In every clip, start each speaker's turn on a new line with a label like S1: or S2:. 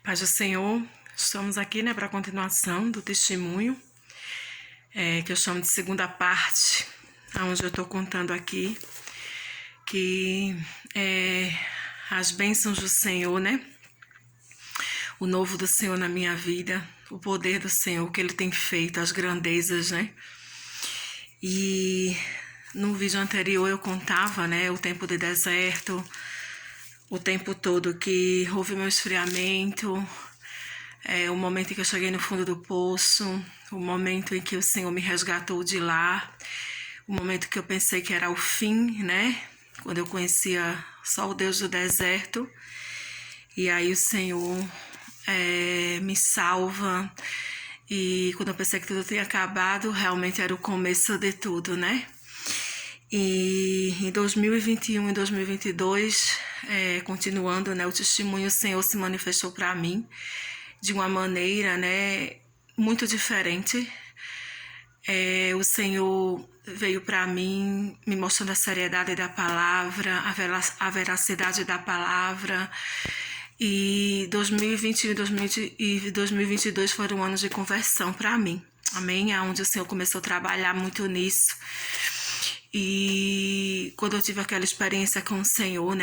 S1: Paz do Senhor, estamos aqui, para a continuação do testemunho, que eu chamo de segunda parte, onde eu estou contando aqui que as bênçãos do Senhor, o novo do Senhor na minha vida, o poder do Senhor, o que Ele tem feito, as grandezas, E no vídeo anterior eu contava, o tempo de deserto, o tempo todo que houve meu esfriamento, o momento em que eu cheguei no fundo do poço, o momento em que o Senhor me resgatou de lá, o momento que eu pensei que era o fim, quando eu conhecia só o Deus do deserto, e aí o Senhor me salva, e quando eu pensei que tudo tinha acabado, realmente era o começo de tudo, E em 2021 e 2022, continuando, o testemunho, o Senhor se manifestou para mim de uma maneira, muito diferente. O Senhor veio para mim me mostrando a seriedade da palavra, a veracidade da palavra. E 2021 e 2022 foram anos de conversão para mim, amém? Onde o Senhor começou a trabalhar muito nisso. E quando eu tive aquela experiência com o Senhor,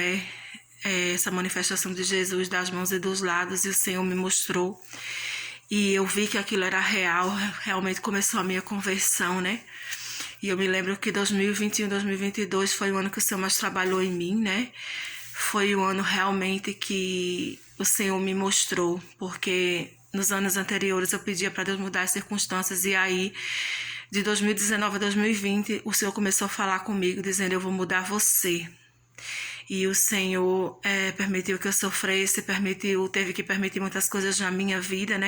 S1: essa manifestação de Jesus das mãos e dos lados, e o Senhor me mostrou, e eu vi que aquilo era real, realmente começou a minha conversão, E eu me lembro que 2021 e 2022 foi o ano que o Senhor mais trabalhou em mim, Foi o ano realmente que o Senhor me mostrou, porque nos anos anteriores eu pedia para Deus mudar as circunstâncias, e aí de 2019 a 2020, o Senhor começou a falar comigo, dizendo: eu vou mudar você. E o Senhor permitiu que eu sofresse, teve que permitir muitas coisas na minha vida,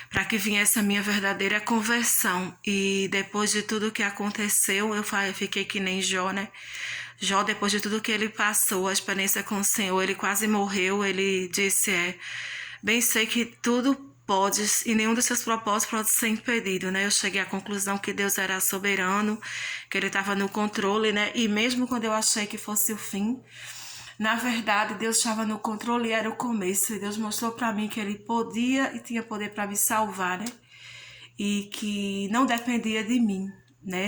S1: para que viesse a minha verdadeira conversão. E depois de tudo que aconteceu, eu fiquei que nem Jó, Jó, depois de tudo que ele passou, a experiência com o Senhor, ele quase morreu, ele disse: bem sei que tudo pode, e nenhum dos seus propósitos pode ser impedido, Eu cheguei à conclusão que Deus era soberano, que Ele estava no controle, E mesmo quando eu achei que fosse o fim, na verdade Deus estava no controle e era o começo, e Deus mostrou para mim que Ele podia e tinha poder para me salvar, E que não dependia de mim,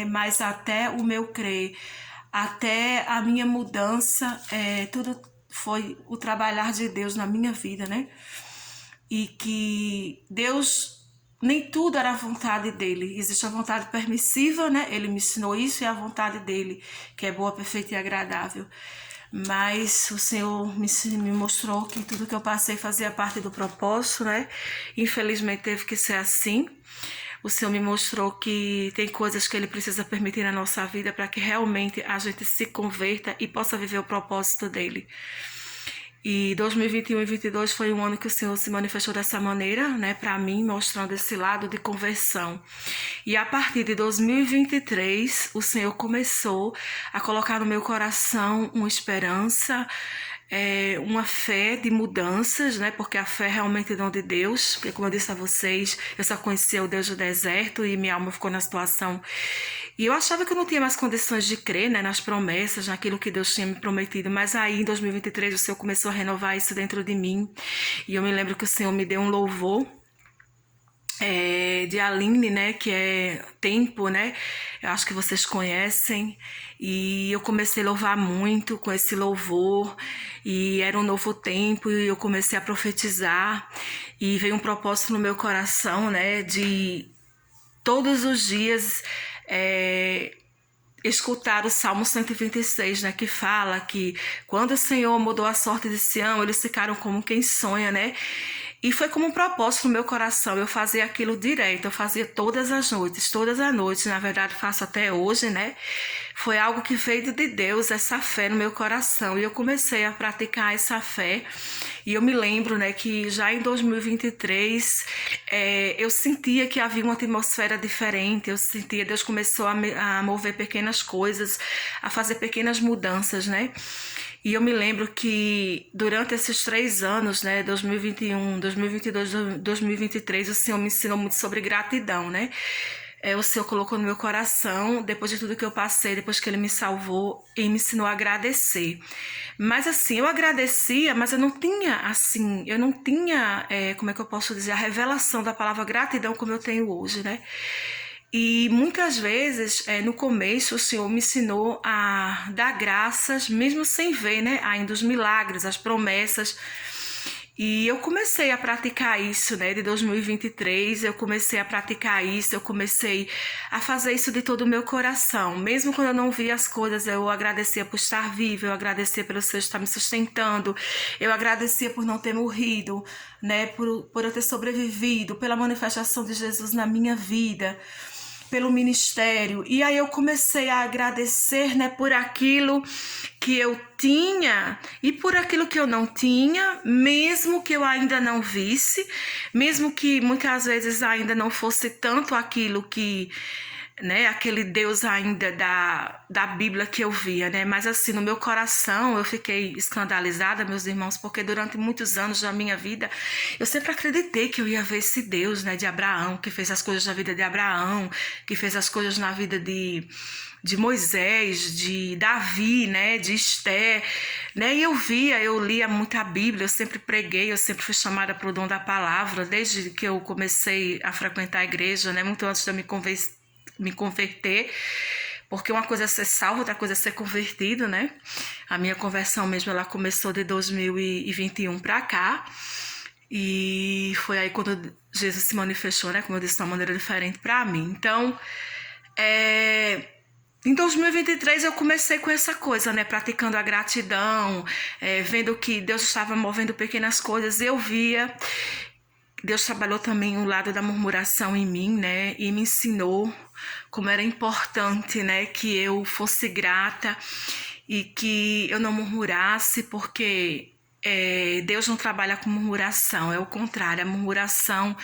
S1: Mas até o meu crer, até a minha mudança, tudo foi o trabalhar de Deus na minha vida, E que Deus, nem tudo era a vontade dele, existe a vontade permissiva, Ele me ensinou isso, e a vontade dele, que é boa, perfeita e agradável. Mas o Senhor me mostrou que tudo que eu passei fazia parte do propósito, Infelizmente teve que ser assim. O Senhor me mostrou que tem coisas que Ele precisa permitir na nossa vida para que realmente a gente se converta e possa viver o propósito dele. E 2021 e 2022 foi um ano que o Senhor se manifestou dessa maneira, para mim, mostrando esse lado de conversão. E a partir de 2023, o Senhor começou a colocar no meu coração uma esperança, uma fé de mudanças, porque a fé é realmente dom de Deus, porque como eu disse a vocês, eu só conhecia o Deus do deserto e minha alma ficou na situação. E eu achava que eu não tinha mais condições de crer, nas promessas, naquilo que Deus tinha me prometido, mas aí em 2023 o Senhor começou a renovar isso dentro de mim, e eu me lembro que o Senhor me deu um louvor, de Aline, que é Tempo, eu acho que vocês conhecem, e eu comecei a louvar muito com esse louvor, e era um novo tempo, e eu comecei a profetizar, e veio um propósito no meu coração, de todos os dias escutar o Salmo 126, que fala que quando o Senhor mudou a sorte de Sião, eles ficaram como quem sonha, E foi como um propósito no meu coração, eu fazia aquilo direto, eu fazia todas as noites, na verdade faço até hoje, Foi algo que veio de Deus, essa fé no meu coração, e eu comecei a praticar essa fé, e eu me lembro, que já em 2023, eu sentia que havia uma atmosfera diferente, eu sentia, Deus começou a mover pequenas coisas, a fazer pequenas mudanças, E eu me lembro que durante esses 3 anos, 2021, 2022, 2023, o Senhor me ensinou muito sobre gratidão, o Senhor colocou no meu coração, depois de tudo que eu passei, depois que Ele me salvou e me ensinou a agradecer. Mas assim, eu agradecia, mas eu não tinha, como é que eu posso dizer, a revelação da palavra gratidão como eu tenho hoje, né? E muitas vezes, no começo, o Senhor me ensinou a dar graças, mesmo sem ver, né, ainda os milagres, as promessas. E eu comecei a praticar isso, né, de 2023, eu comecei a praticar isso, eu comecei a fazer isso de todo o meu coração. Mesmo quando eu não via as coisas, eu agradecia por estar viva, eu agradecia pelo Senhor estar me sustentando, eu agradecia por não ter morrido, né, por eu ter sobrevivido, pela manifestação de Jesus na minha vida, pelo ministério. E aí eu comecei a agradecer, né, por aquilo que eu tinha e por aquilo que eu não tinha, mesmo que eu ainda não visse, mesmo que muitas vezes ainda não fosse tanto aquilo que, né, aquele Deus ainda da Bíblia que eu via, né, mas assim, no meu coração eu fiquei escandalizada, meus irmãos, porque durante muitos anos da minha vida eu sempre acreditei que eu ia ver esse Deus, né, de Abraão, que fez as coisas na vida de Abraão, que fez as coisas na vida de Moisés, de Davi, né, de Esté, né, e eu lia muito a Bíblia, eu sempre preguei, eu sempre fui chamada para o dom da palavra, desde que eu comecei a frequentar a igreja, né, muito antes de eu me converter, porque uma coisa é ser salvo, outra coisa é ser convertido, né? A minha conversão mesmo, ela começou de 2021 para cá, e foi aí quando Jesus se manifestou, né? Como eu disse, de uma maneira diferente para mim. Então, em 2023 eu comecei com essa coisa, né? Praticando a gratidão, vendo que Deus estava movendo pequenas coisas, eu via. Deus trabalhou também o lado da murmuração em mim, né? E me ensinou como era importante, né? Que eu fosse grata e que eu não murmurasse, porque Deus não trabalha com murmuração, é o contrário. A murmuração,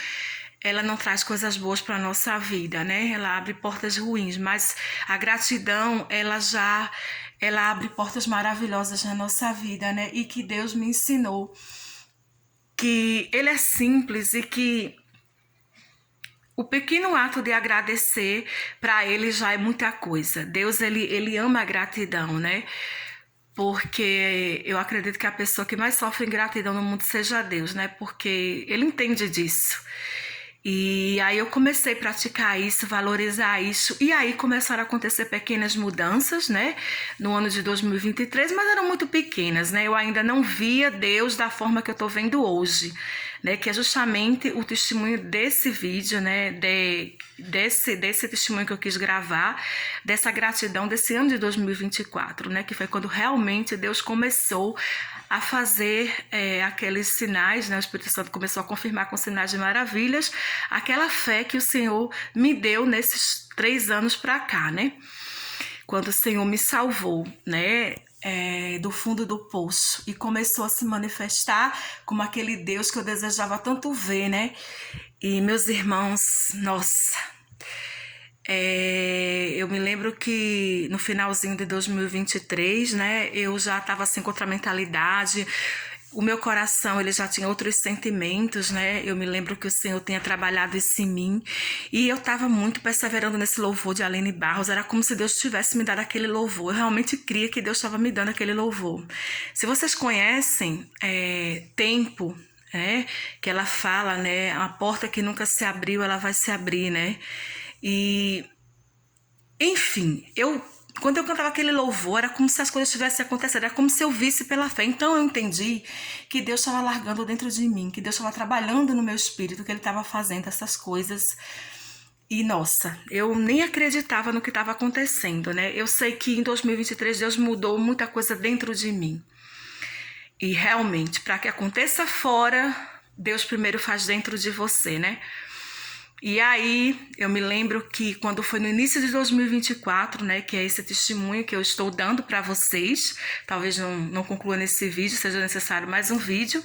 S1: ela não traz coisas boas para a nossa vida, né? Ela abre portas ruins, mas a gratidão, ela abre portas maravilhosas na nossa vida, né? E que Deus me ensinou que Ele é simples e que o pequeno ato de agradecer para Ele já é muita coisa. Deus, ele ama a gratidão, né? Porque eu acredito que a pessoa que mais sofre ingratidão no mundo seja Deus, né? Porque Ele entende disso. E aí eu comecei a praticar isso, valorizar isso, e aí começaram a acontecer pequenas mudanças, né, no ano de 2023, mas eram muito pequenas, né, eu ainda não via Deus da forma que eu tô vendo hoje, né, que é justamente o testemunho desse vídeo, né, desse testemunho que eu quis gravar, dessa gratidão desse ano de 2024, né, que foi quando realmente Deus começou a fazer aqueles sinais, né? O Espírito Santo começou a confirmar com sinais de maravilhas aquela fé que o Senhor me deu nesses 3 anos para cá, né? Quando o Senhor me salvou, né? Do fundo do poço e começou a se manifestar como aquele Deus que eu desejava tanto ver, né? E meus irmãos, nossa, eu me lembro que no finalzinho de 2023, né, eu já estava assim com outra mentalidade, o meu coração ele já tinha outros sentimentos, né, eu me lembro que o Senhor tinha trabalhado isso em mim, e eu estava muito perseverando nesse louvor de Aline Barros, era como se Deus tivesse me dado aquele louvor, eu realmente cria que Deus estava me dando aquele louvor. Se vocês conhecem Tempo, que ela fala, né, a porta que nunca se abriu, ela vai se abrir, né, e, enfim, quando eu cantava aquele louvor, era como se as coisas tivessem acontecido, era como se eu visse pela fé. Então eu entendi que Deus estava largando dentro de mim, que Deus estava trabalhando no meu espírito, que Ele estava fazendo essas coisas. E, nossa, eu nem acreditava no que estava acontecendo, né? Eu sei que em 2023 Deus mudou muita coisa dentro de mim. E realmente, para que aconteça fora, Deus primeiro faz dentro de você, né? E aí, eu me lembro que quando foi no início de 2024, né, que é esse testemunho que eu estou dando para vocês, talvez não conclua nesse vídeo, seja necessário mais um vídeo,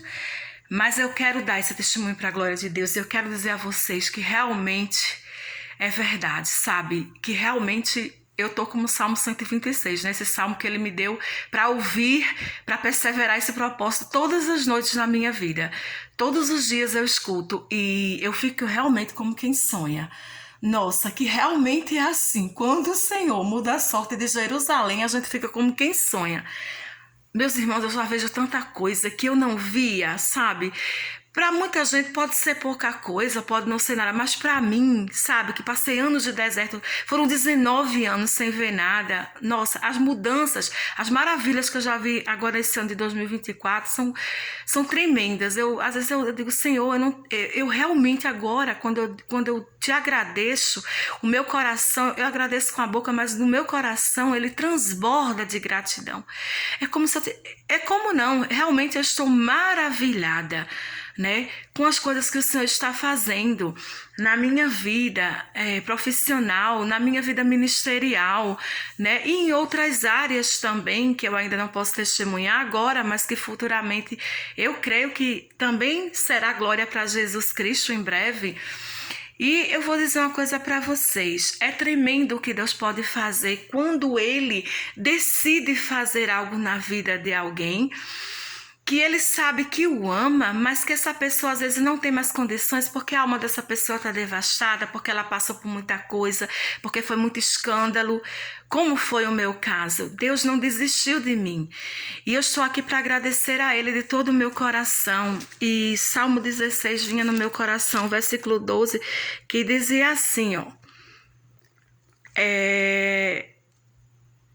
S1: mas eu quero dar esse testemunho para a glória de Deus, e eu quero dizer a vocês que realmente é verdade, sabe? Que realmente eu tô como Salmo 126, né? Esse salmo que Ele me deu para ouvir, para perseverar esse propósito todas as noites na minha vida. Todos os dias eu escuto e eu fico realmente como quem sonha. Nossa, que realmente é assim. Quando o Senhor muda a sorte de Jerusalém, a gente fica como quem sonha. Meus irmãos, eu já vejo tanta coisa que eu não via, sabe? Para muita gente pode ser pouca coisa, pode não ser nada, mas para mim, sabe, que passei anos de deserto, foram 19 anos sem ver nada. Nossa, as mudanças, as maravilhas que eu já vi agora esse ano de 2024 são tremendas. Às vezes eu digo, Senhor, eu realmente agora, quando eu te agradeço, o meu coração, eu agradeço com a boca, mas no meu coração ele transborda de gratidão. É como não, realmente eu estou maravilhada, né, com as coisas que o Senhor está fazendo na minha vida profissional, na minha vida ministerial, né, e em outras áreas também que eu ainda não posso testemunhar agora, mas que futuramente eu creio que também será glória para Jesus Cristo em breve. E eu vou dizer uma coisa para vocês, é tremendo o que Deus pode fazer quando Ele decide fazer algo na vida de alguém, que Ele sabe que o ama, mas que essa pessoa às vezes não tem mais condições porque a alma dessa pessoa está devastada, porque ela passou por muita coisa, porque foi muito escândalo, como foi o meu caso. Deus não desistiu de mim. E eu estou aqui para agradecer a Ele de todo o meu coração. E Salmo 16 vinha no meu coração, versículo 12, que dizia assim, ó.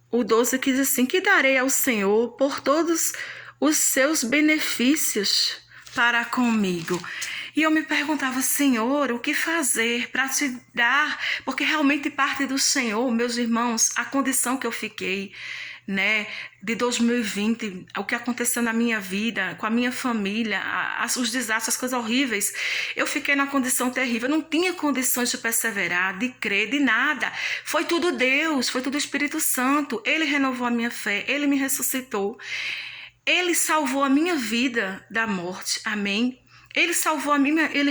S1: O 12 que diz assim, que darei ao Senhor por todos os seus benefícios para comigo. E eu me perguntava, Senhor, o que fazer para te dar? Porque realmente parte do Senhor, meus irmãos, a condição que eu fiquei, né, de 2020, o que aconteceu na minha vida, com a minha família, os desastres, as coisas horríveis. Eu fiquei numa condição terrível, eu não tinha condições de perseverar, de crer, de nada. Foi tudo Deus, foi tudo o Espírito Santo. Ele renovou a minha fé, Ele me ressuscitou. Ele salvou a minha vida da morte, amém? Ele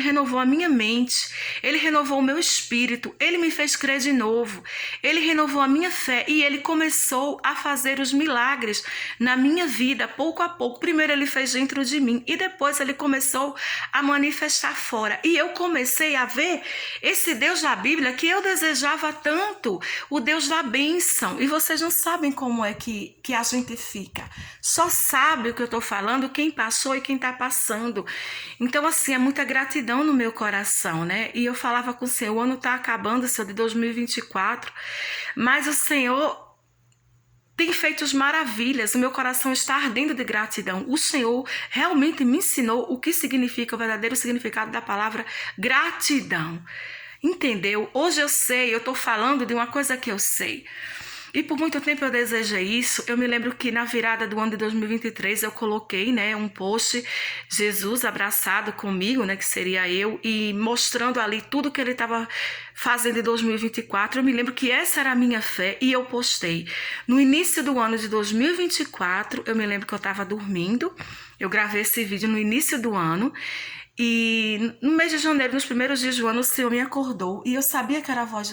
S1: renovou a minha mente, Ele renovou o meu espírito, Ele me fez crer de novo, Ele renovou a minha fé e Ele começou a fazer os milagres na minha vida, pouco a pouco. Primeiro Ele fez dentro de mim e depois Ele começou a manifestar fora. E eu comecei a ver esse Deus da Bíblia que eu desejava tanto, o Deus da bênção. E vocês não sabem como é que a gente fica. Só sabe o que eu estou falando quem passou e quem está passando. Então, assim, é muita gratidão no meu coração, né? E eu falava com o Senhor, o ano está acabando, Senhor, de 2024, mas o Senhor tem feito as maravilhas, o meu coração está ardendo de gratidão. O Senhor realmente me ensinou o que significa, o verdadeiro significado da palavra gratidão. Entendeu? Hoje eu sei, eu estou falando de uma coisa que eu sei. E por muito tempo eu desejei isso. Eu me lembro que na virada do ano de 2023 eu coloquei, né, um post, Jesus abraçado comigo, né, que seria eu, e mostrando ali tudo que ele estava fazendo em 2024. Eu me lembro que essa era a minha fé e eu postei. No início do ano de 2024, eu me lembro que eu estava dormindo, eu gravei esse vídeo no início do ano, e no mês de janeiro, nos primeiros dias do ano, o Senhor me acordou e eu sabia que era a voz do